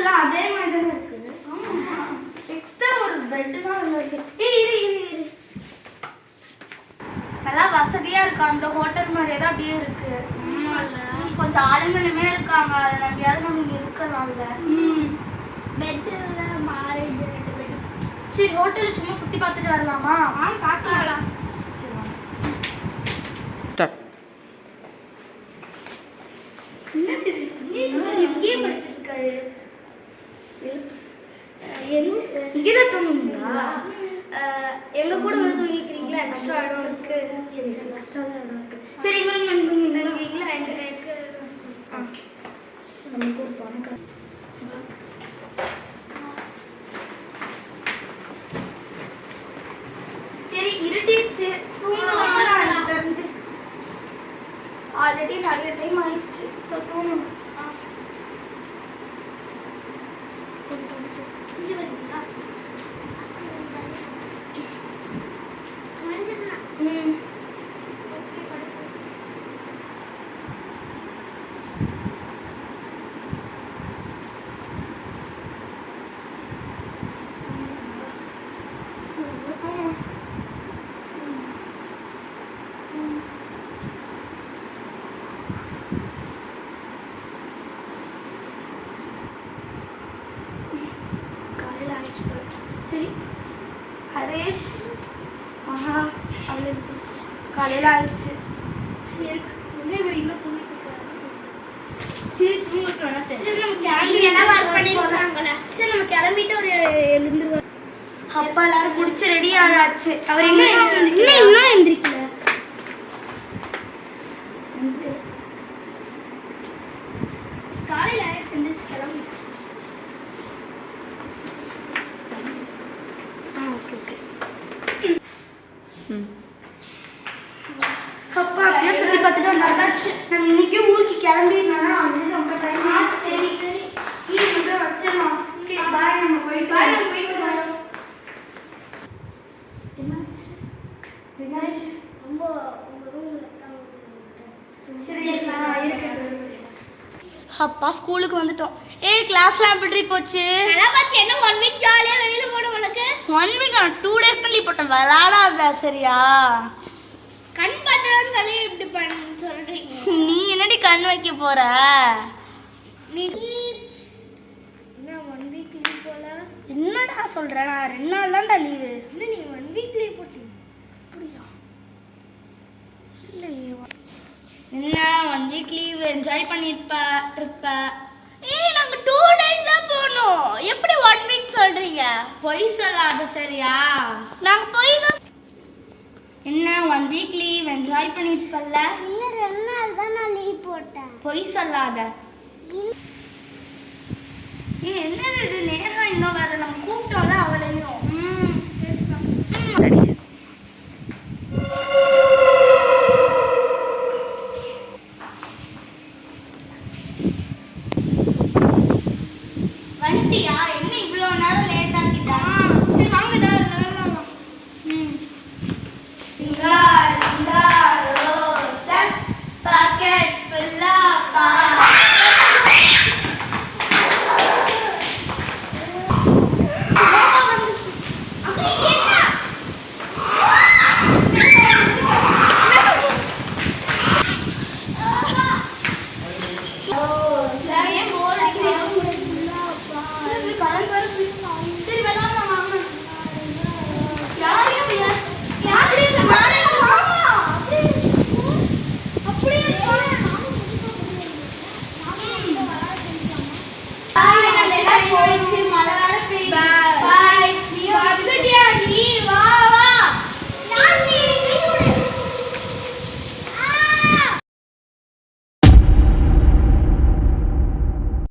எல்லாம் அதே மாதிரி தான் இருக்குது. ஆமா எக்ஸ்ட்ரா ஒரு பெட் தான் இருக்கு. இரு நல்லா வசதியா இருக்கு. அந்த ஹோட்டல் மாதிரியே தான் அப்படியே இருக்கு. கொஞ்சம் ஆளுங்களுமே இருக்காங்க. அதை நம்பியாவது நம்ம இங்க இருக்கலாம்ல. பெட்ல மாறி 2 பெட். சரி ஹோட்டல் சும்மா சுத்தி பார்த்துட்டு வரலாமா? பார்க்கலாம். இங்கே படுத்துருக்காரு. இங்கேதான் தூங்குங்களா? எங்க கூட வந்து தூங்கிக்கிறீங்களா? எக்ஸ்ட்ரா இடம் இருக்கு. எக்ஸ்ட்ரா தான் இடம் இருக்கு. சரி இவங்க நமக்கு ஒரு பணம். சரி இருட்டிச்சு தூங்கலாம். தெரிஞ்சு ஆல்ரெடி நிறைய டைம் ஆயிடுச்சு. ஸோ தூங்கணும். சரி ஹரேஷ் ஆஹா அவளுக்கு காலையில் ஆயிடுச்சு. என்ன இவர் இன்னும் தூங்கிட்டு இருக்காரு? சரி தூங்கிட்டு வேணா தெரியும். நம்ம கிளம்பி எல்லாம் ஒர்க் பண்ணி போறாங்களே. சரி நம்ம கிளம்பிட்டு ஒரு எழுந்துருவார். அப்பா எல்லாரும் முடிச்சு ரெடி ஆயாச்சு. அவர் இன்னும் எந்திரிக்கல. காலையில் ஆயிடுச்சு எந்திரிச்சு கிளம்பி. அப்பா அப்படியே சுற்றி பார்த்துட்டு வந்தாச்சு. நான் இன்னைக்கு ஊருக்கு கிளம்பிடுனா வந்து ரொம்ப டைம். சரி கீழே வந்து வச்சிடலாம். பாய் நம்ம போயிட்டு வரோம். என்னாச்சு? ரொம்ப உங்க ரூம்ல சரி இருக்கட்டும். அப்பா ஸ்கூலுக்கு வந்துட்டோம். கிளாஸ்லாம் எப்படி போச்சு? நல்லா போச்சு. என்ன 1 வீக் ஜாலியா வெளியில போட உனக்கு? 1 வீக் 2 days தான் லீவ் போட்டேன். விளையாடாத சரியா? கண் பண்றேன்னு சொல்லி இப்படி சொல்றீங்க. நீ என்னடி கண் வைக்க போற? நீ என்ன 1 வீக் லீவ் போல? என்னடா சொல்ற? நான் 2 நாள் தான்டா லீவு. இல்ல நீ 1 வீக் லீவ் போட்டீங்க. அப்படியா? இல்லையே. என்ன 1 வீக் லீவ் என்ஜாய் பண்ணிருப்ப ட்ரிப்ப. நாங்க 2 days தான் போனோம். எப்படி 1 வீக் சொல்றீங்க? பொய் சொல்லாத சரியா? நாங்க போய் தான் என்ன 1 வீக் லீவ் என்ஜாய் பண்ணிருப்பல்ல? இல்ல 2 நாள் தான் நான் லீவ் போட்டேன். பொய் சொல்லாத. என்னது இது? நேரம் இன்னும் வேற. நம்ம கூப்பிட்டோம்ல அவளையும். வண்டியா